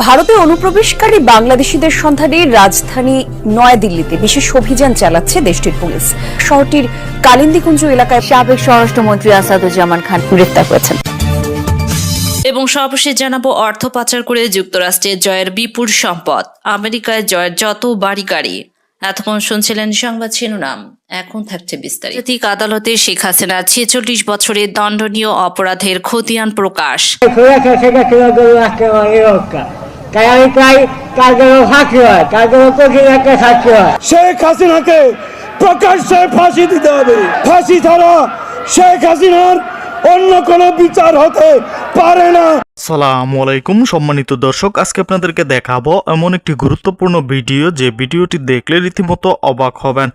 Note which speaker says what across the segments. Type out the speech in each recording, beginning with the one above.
Speaker 1: ভারতে অনুপ্রবেশকারী বাংলাদেশিদের সন্ধানে রাজধানী নয়াদিল্লিতে বিশেষ অভিযান চালাচ্ছে দেশটির পুলিশ। শহরটির কালিন্দিকুঞ্জ এলাকায় সাবেক স্বরাষ্ট্রমন্ত্রী আসাদুজ্জামান খান গ্রেফতার হয়েছেন।
Speaker 2: এবং সর্বশেষ জানাবো, অর্থ পাচার করে যুক্তরাষ্ট্রে জয়ের বিপুল সম্পদ, আমেরিকায় জয়ের যত বাড়ি গাড়ি। এতক্ষণ শুনছিলেন সংবাদ শিরোনাম, এখন থাকছে বিস্তারিত। আন্তর্জাতিক আদালতে শেখ হাসিনা 46 বছরের দণ্ডনীয় অপরাধের খতিয়ান প্রকাশ।
Speaker 3: শেখ হাসিনাকে প্রকাশ্যে ফাঁসি দিতে হবে। ফাঁসি ছাড়া শেখ হাসিনার অন্য কোনো বিচার হতে পারে না।
Speaker 4: আসসালামু আলাইকুম সম্মানিত দর্শক, আজকে আপনাদেরকে দেখাবো এমন একটি গুরুত্বপূর্ণ ভিডিও যে ভিডিওটি দেখলে রীতিমতো অবাক হবেন।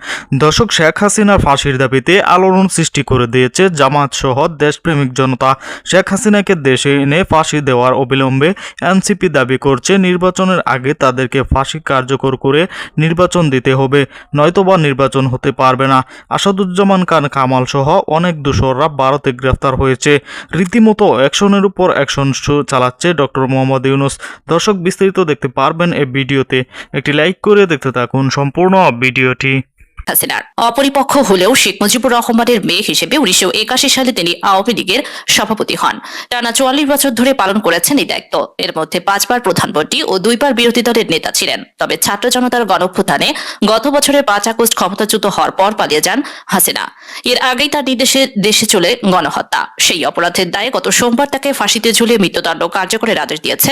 Speaker 4: দর্শক, শেখ হাসিনার ফাঁসির দাবিতে আলোড়ন সৃষ্টি করে দিয়েছে জামাত সহ দেশপ্রেমিক জনতা। শেখ হাসিনাকে দেশে এনে ফাঁসি দেওয়ার অবিলম্বে এনসিপি দাবি করছে নির্বাচনের আগে তাদেরকে ফাঁসি কার্যকর করে নির্বাচন দিতে হবে, নয়তোবা নির্বাচন হতে পারবে না। আসাদুজ্জামান খান কামাল সহ অনেক দোসররা ভারতে গ্রেফতার হয়েছে। রীতিমতো অ্যাকশনের উপর অ্যাকশন চালাচ্ছে ডক্টর মোহাম্মদ ইউনূস। দর্শক, বিস্তারিত দেখতে পারবেন এই ভিডিওতে। একটি লাইক করে দেখতে থাকুন সম্পূর্ণ ভিডিওটি।
Speaker 2: হাসিনার অপরিপক্ষ হলেও শেখ মুজিবুর রহমানের মেয়ে হিসেবে 1981 সালে তিনি আওয়ামী লীগের সভাপতি হন। টানা 44 বছর ধরে পালন করেছেন এই দায়িত্ব। এর মধ্যে 5 বার প্রধানমন্ত্রী ও 2 বার বিরোধী দলের নেতা ছিলেন। তবে ছাত্র জনতার গণঅভ্যুত্থানে গত বছরের 5 আগস্ট ক্ষমতাচ্যুত হওয়ার পর পালিয়ে যান হাসিনা। এর আগেই তার নির্দেশে দেশে চলে গণহত্যা। সেই অপরাধের দায়ে গত সোমবার তাকে ফাঁসিতে ঝুলিয়ে মৃত্যুদণ্ড কার্যকরের আদেশ দিয়েছে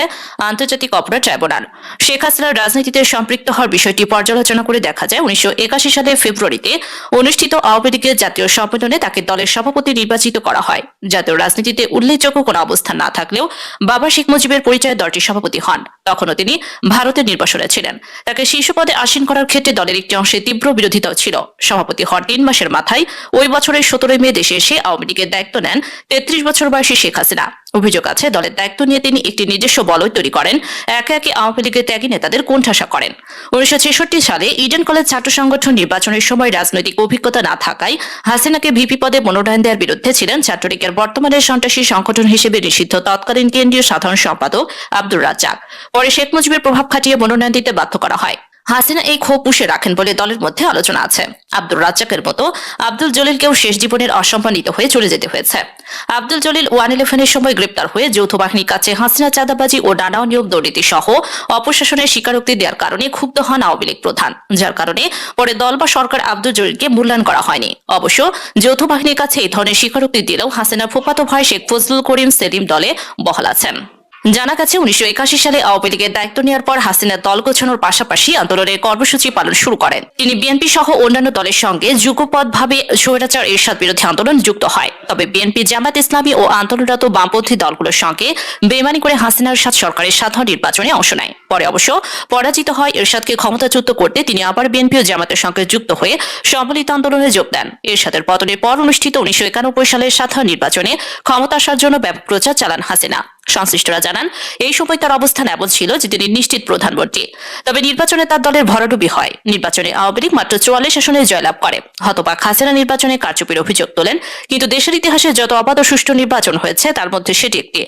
Speaker 2: আন্তর্জাতিক অপরাধ ট্রাইব্যুনাল। শেখ হাসিনার রাজনীতিতে সম্পৃক্ত হওয়ার বিষয়টি পর্যালোচনা করে দেখা যায় 1981 সালে ফেব্রুয়ারিতে অনুষ্ঠিত আওয়ামী লীগের জাতীয় সম্মেলনে তাকে দলের সভাপতি নির্বাচিত করা হয়। জাতীয় রাজনীতিতে উল্লেখযোগ্য কোনো অবস্থান না থাকলেও বাবা শেখ মুজিবের পরিচয়ে দলটির সভাপতি হন। তখনও তিনি ভারতের নির্বাসনে ছিলেন। তাকে শীর্ষ পদে আসীন করার ক্ষেত্রে দলের একটি অংশে তীব্র বিরোধিতাও ছিল। সভাপতি হওয়ার 3 মাসের মাথায় ওই বছরের 17 মে দেশে এসে আওয়ামী লীগের দায়িত্ব নেন 33 বছর বয়সী শেখ হাসিনা। অভিযোগ আছে, দলের দায়িত্ব নিয়ে তিনি একটি নিজস্ব বলয় তৈরি করেন, একে একে আওয়ামী লীগের ত্যাগী নেতাদের কোণঠাসা করেন। 1966 সালে ইডেন কলেজ ছাত্র সংগঠন নির্বাচনের সময় রাজনৈতিক অভিজ্ঞতা না থাকায় হাসিনাকে ভিপি পদে মনোনয়ন দেওয়ার বিরুদ্ধে ছিলেন ছাত্রলীগের বর্তমানে সন্ত্রাসী সংগঠন হিসেবে নিষিদ্ধ তৎকালীন কেন্দ্রীয় সাধারণ সম্পাদক আব্দুর রাজ্জাক। পরে শেখ মুজিবের প্রভাব খাটিয়ে মনোনয়ন দিতে বাধ্য করা হয়। হাসিনা এই ক্ষোভ পুষে রাখেন বলে দলের মধ্যে আলোচনা আছে। আব্দুর রাজ্জাকের মতো আব্দুল জলিলকেও শেষ জীবনের অসম্মানিত হয়ে চলে যেতে হয়েছে। আব্দুল জলিল 111-এর সময় গ্রেপ্তার হয়ে যৌথ বাহিনীর কাছে হাসিনা চাঁদাবাজি ও নানা নিয়োগ দুর্নীতি সহ অপশাসনের স্বীকারোক্তি দেওয়ার কারণে ক্ষুব্ধ হন আওয়ামী লীগ প্রধান, যার কারণে পরে দল বা সরকার আব্দুল জলিলকে মূল্যায়ন করা হয়নি। অবশ্য যৌথ বাহিনীর কাছে এই ধরনের স্বীকারোক্তি দিলেও হাসিনার ফুফাতো ভাই শেখ ফজলুল করিম সেলিম দলে বহাল আছেন। জানা গেছে 1981 সালে আওয়ামী লীগের দায়িত্ব নেওয়ার পর হাসিনা দল গোছানোর পাশাপাশি আন্দোলনের কর্মসূচি পালন শুরু করেন। তিনি বিএনপি সহ অন্যান্য দলের সঙ্গে যুগপৎভাবে স্বৈরাচার এরশাদ বিরোধী আন্দোলন যুক্ত হয়। তবে বিএনপি, জামাত ইসলামী ও আন্দোলনরত বামপন্থী দলগুলোর সঙ্গে বেইমানি করে হাসিনার এরশাদ সরকারের সাধারণ নির্বাচনে অংশ নেয়। পরে অবশ্য পরাজিত হয় এরশাদকে ক্ষমতাচ্যুত করতে তিনি আবার বিএনপি ও জামাতের সঙ্গে যুক্ত হয়ে সম্মিলিত আন্দোলনে যোগ দেন। এরশাদের পতনের পর অনুষ্ঠিত 1991 সালের সাধারণ নির্বাচনে ক্ষমতা আসার জন্য ব্যাপক প্রচার চালান হাসিনা। সংশ্লিষ্টরা জানান, এই সময় তার অবস্থান এমন ছিল যে তিনি নিশ্চিত প্রধানমন্ত্রী। তবে নির্বাচনে তার দলের ভরাডুবি হয়। নির্বাচনে আওয়ামী লীগ মাত্র 44 আসনে জয়লাভ করে। হতবাক হাসিনা নির্বাচনে কারচুপির অভিযোগ তোলেন, কিন্তু দেশের ইতিহাসে যত অবাধ ও সুষ্ঠু নির্বাচন হয়েছে তার মধ্যে সেটি একটি।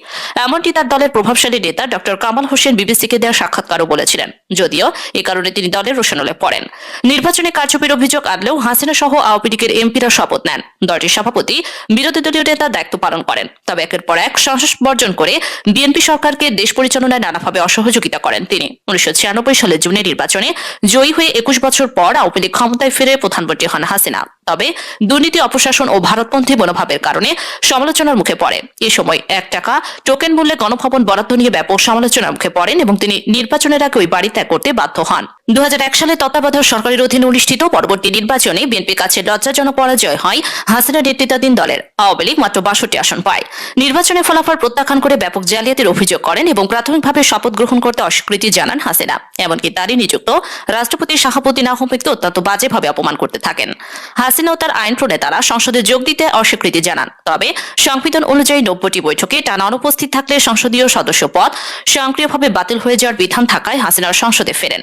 Speaker 2: এমনটি তার দলের প্রভাবশালী নেতা ডক্টর কামাল হোসেন বিবিসিকে দেওয়া সাক্ষাৎকারও বলেছিলেন, যদিও এ কারণে তিনি দলের রোশানলে পড়েন। নির্বাচনে কারচুপির অভিযোগ আনলেও হাসিনা সহ আওয়ামী লীগের এমপিরা শপথ নেন। দলটির সভাপতি বিরোধী দলীয় নেতা দায়িত্ব পালন করেন। তবে একের পর এক সংসদ বর্জন করে বিএনপি সরকারকে দেশ পরিচালনায় নানাভাবে অসহযোগিতা করেন তিনি। 1996 সালের জুনে নির্বাচনে জয়ী হয়ে 21 বছর পর আওয়ামী লীগ ক্ষমতায় ফিরে প্রধানমন্ত্রী হন হাসিনা। তবে দুর্নীতি, অপশাসন ও ভারতপন্থী মনোভাবের কারণে সমালোচনার মুখে পড়ে। এ সময় 1 টাকা টোকেন মূল্যে গণভবন বরাদ্দ নিয়ে ব্যাপক সমালোচনার মুখে পড়েন এবং তিনি নির্বাচনের আগে ওই বাড়ি ত্যাগ করতে বাধ্য হন। 2001 সালে তত্ত্বাবধায়ক সরকারের অধীনে অনুষ্ঠিত পরবর্তী নির্বাচনে বিএনপির কাছে লজ্জাজনক পরাজয় হয় হাসিনা নেতৃত্বাধীন দলের। আওয়ামী লীগ মাত্র 62 আসন পায়। নির্বাচনে ফলাফল প্রত্যাখ্যান করে ব্যাপক জালিয়াতির অভিযোগ করেন এবং প্রাথমিকভাবে শপথ গ্রহণ করতে অস্বীকৃতি জানান হাসিনা। এমনকি তারই নিযুক্ত রাষ্ট্রপতি শাহাবুদ্দিন আহমেদকে অত্যন্ত বাজেভাবে অপমান করতে থাকেন। হাসিনা ও তার আইন প্রণেতারা সংসদে যোগ দিতে অস্বীকৃতি জানান। তবে সংবিধান অনুযায়ী 90টি বৈঠকে টানা অনুপস্থিত থাকলে সংসদীয় সদস্য পদ স্বয়ংক্রিয়ভাবে বাতিল হয়ে যাওয়ার বিধান থাকায় হাসিনার সংসদে ফেরেন।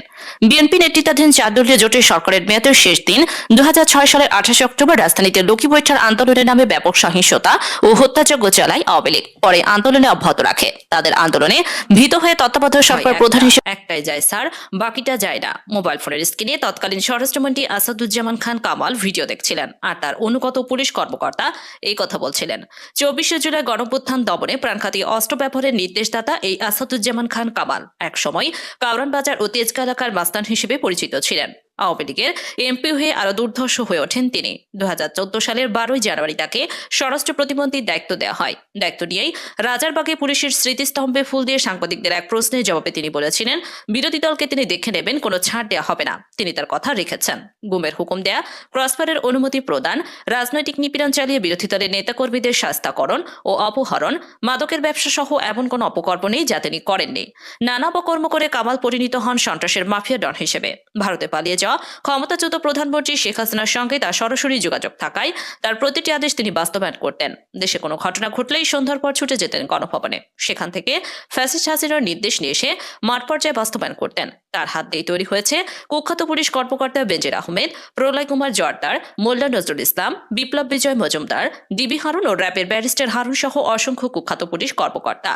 Speaker 2: বিএনপি নেতৃত্বাধীন 4 দলীয় জোটের সরকারের মেয়াদের শেষ দিন 2006 সালের 28 অক্টোবর রাজধানীতে লক্ষ্মী বৈঠার আন্দোলনের নামে ব্যাপক সহিংসতা ও হত্যাযজ্ঞ চালায় আওয়ামী লীগ। পরে আন্দোলনে অব্যাহত রাখে। তাদের আন্দোলনে ভীত হয়ে তত্ত্বাবধায়ক সরকার প্রধান হিসেবে একটাই যায় স্যার, বাকিটা যায় না। মোবাইল ফোনের স্ক্রিনে তৎকালীন স্বরাষ্ট্রমন্ত্রী আসাদুজ্জামান খান কামাল ভিডিও দেখছিলেন, আর তার অনুগত পুলিশ কর্মকর্তা এই কথা বলছিলেন। 24শে জুলাই গণঅভ্যুত্থান দমনে প্রাণঘাতী অস্ত্র ব্যবহারের নির্দেশদাতা এই আসাদুজ্জামান খান কামাল একসময় কাউরান বাজার ও তেজগাঁ এলাকার মাস্তান হিসেবে পরিচিত ছিলেন। আওয়ামী লীগের এমপি হয়ে আরো দুর্ধর্ষ হয়ে ওঠেন তিনি। 2014 সালের 12 জানুয়ারি তাকে স্বরাষ্ট্র প্রতিমন্ত্রীর দায়িত্ব দেওয়া হয়। দায়িত্ব নিয়েই রাজারবাগে পুলিশের স্মৃতিস্তম্ভে ফুল দিয়ে সাংবাদিকদের এক প্রশ্নের জবাবে তিনি বলেছিলেন, বিরোধী দলকে তিনি দেখে নেবেন, কোনো ছাড় দেওয়া হবে না। তিনি তার কথা রেখেছেন। গুমের হুকুম দেয়া, ক্রসফায়ারের অনুমতি প্রদান, রাজনৈতিক নিপীড়ন চালিয়ে বিরোধী দলের নেতাকর্মীদের শাস্তাকরণ ও অপহরণ, মাদকের ব্যবসা সহ এমন কোনো অপকর্ম নেই যা তিনি করেননি। নানা অপকর্ম করে কামাল পরিণত হন সন্ত্রাসের মাফিয়া ডন হিসেবে। ভারতে পালিয়ে যাওয়া ক্ষমতাচ্যুত প্রধানমন্ত্রী শেখ হাসিনার সঙ্গে তার সরাসরি যোগাযোগ থাকায় তার প্রতিটি আদেশ তিনি বাস্তবায়ন করতেন। দেশে কোনো ঘটনা ঘটলেই সন্ধ্যার পর ছুটে যেতেন গণভবনে। সেখান থেকে ফ্যাসিস্ট হাসিনার নির্দেশ নিয়ে এসে মাঠ পর্যায়ে বাস্তবায়ন করতেন। তার হাত দিয়ে তৈরি হয়েছে কুখ্যাত পুলিশ কর্মকর্তা বেনজির আহমেদ, প্রলয় কুমার জর্দার, মোল্লা নজরুল ইসলাম, বিপ্লব বিজয় মজুমদার, ডিবি হারুন ও র্যাবের ব্যারিস্টার হারুন সহ অসংখ্য কুখ্যাত পুলিশ কর্মকর্তা।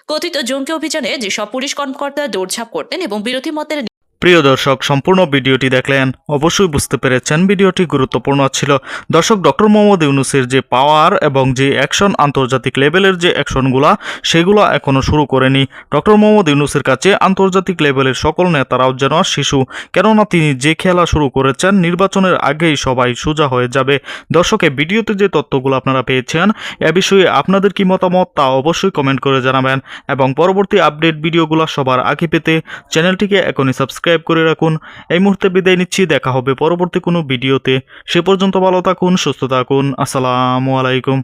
Speaker 2: কথিত জঙ্গি অভিযানে যেসব পুলিশ কর্মকর্তা দৌড়ঝাঁপ করতেন এবং বিরোধী মতের
Speaker 4: প্রিয় দর্শক, সম্পূর্ণ ভিডিওটি দেখলেন, অবশ্যই বুঝতে পেরেছেন ভিডিওটি গুরুত্বপূর্ণ ছিল। দর্শক, ডক্টর মোহাম্মদ ইউনূসের যে পাওয়ার এবং যে অ্যাকশন, আন্তর্জাতিক লেভেলের যে অ্যাকশনগুলা, সেগুলো এখনো শুরু করেনি। ডক্টর মোহাম্মদ ইউনূসের কাছে আন্তর্জাতিক লেভেলের সকল নেতারাও যেন শিশু, কেননা তিনি যে খেলা শুরু করেছেন নির্বাচনের আগেই সবাই সোজা হয়ে যাবে। দর্শক, এই ভিডিওতে যে তথ্যগুলো আপনারা পেয়েছেন, এ বিষয়ে আপনাদের কি মতামত তা অবশ্যই কমেন্ট করে জানাবেন, এবং পরবর্তী আপডেট ভিডিওগুলো সবার আগে পেতে চ্যানেলটিকে এখনই সাবস্ক্রাইব করে রাখুন। এই মুহূর্তে বিদায় নিচ্ছি, দেখা হবে পরবর্তী কোনো ভিডিওতে। সে পর্যন্ত ভালো থাকুন, সুস্থ থাকুন। আসসালামু আলাইকুম।